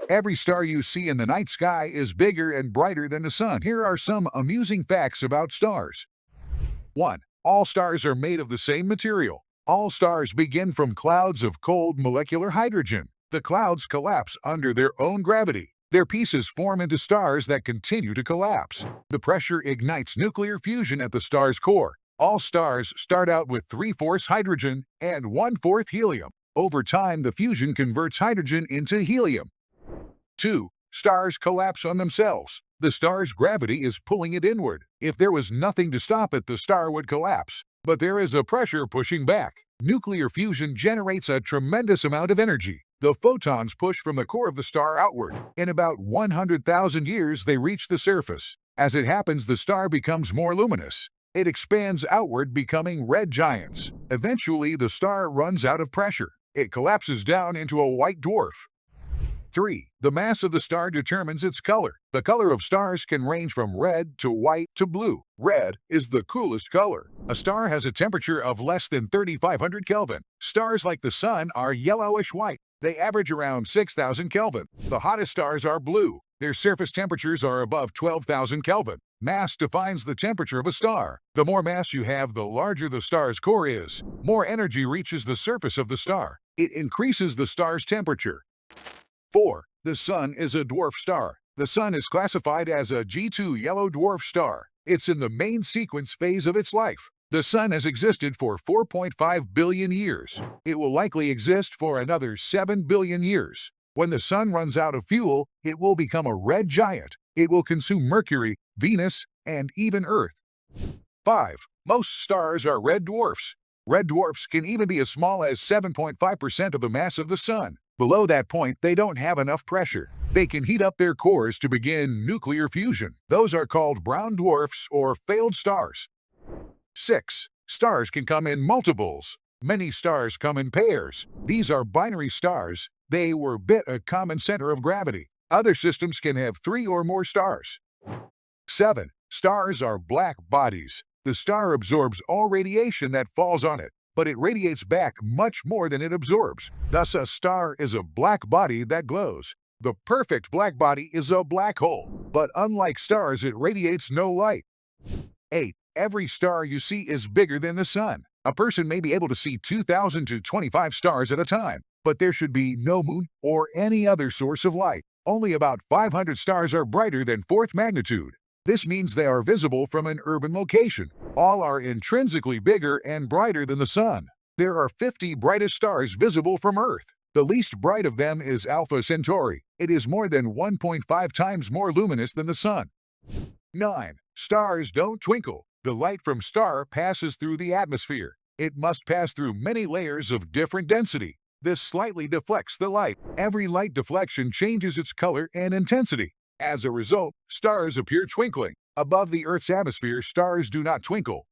Every star you see in the night sky is bigger and brighter than the sun. Here are some amusing facts about stars. 1. All stars are made of the same material. All stars begin from clouds of cold molecular hydrogen. The clouds collapse under their own gravity. Their pieces form into stars that continue to collapse. The pressure ignites nuclear fusion at the star's core. All stars start out with 3/4 hydrogen and 1/4 helium. Over time, the fusion converts hydrogen into helium. 2. Stars collapse on themselves. The star's gravity is pulling it inward. If there was nothing to stop it, the star would collapse. But there is a pressure pushing back. Nuclear fusion generates a tremendous amount of energy. The photons push from the core of the star outward. In about 100,000 years, they reach the surface. As it happens, the star becomes more luminous. It expands outward, becoming red giants. Eventually, the star runs out of pressure. It collapses down into a white dwarf. 3. The mass of the star determines its color. The color of stars can range from red to white to blue. Red is the coolest color. A star has a temperature of less than 3,500 Kelvin. Stars like the sun are yellowish white. They average around 6,000 Kelvin. The hottest stars are blue. Their surface temperatures are above 12,000 Kelvin. Mass defines the temperature of a star. The more mass you have, the larger the star's core is. More energy reaches the surface of the star. It increases the star's temperature. 4. The Sun is a dwarf star. The Sun is classified as a G2 yellow dwarf star. It's in the main sequence phase of its life. The Sun has existed for 4.5 billion years. It will likely exist for another 7 billion years. When the Sun runs out of fuel, it will become a red giant. It will consume Mercury, Venus, and even Earth. 5. Most stars are red dwarfs. Red dwarfs can even be as small as 7.5% of the mass of the Sun. Below that point, they don't have enough pressure. They can heat up their cores to begin nuclear fusion. Those are called brown dwarfs or failed stars. 6. Stars can come in multiples. Many stars come in pairs. These are binary stars. They orbit a common center of gravity. Other systems can have 3 or more stars. 7. Stars are black bodies. The star absorbs all radiation that falls on it, but it radiates back much more than it absorbs. Thus, a star is a black body that glows. The perfect black body is a black hole, but unlike stars, it radiates no light. 8. Every star you see is bigger than the Sun. A person may be able to see 2,000 to 25 stars at a time, but there should be no moon or any other source of light. Only about 500 stars are brighter than 4th magnitude. This means they are visible from an urban location. All are intrinsically bigger and brighter than the Sun. There are 50 brightest stars visible from Earth. The least bright of them is Alpha Centauri. It is more than 1.5 times more luminous than the Sun. 9. Stars don't twinkle. The light from star passes through the atmosphere. It must pass through many layers of different density. This slightly deflects the light. Every light deflection changes its color and intensity. As a result, stars appear twinkling. Above the Earth's atmosphere, stars do not twinkle.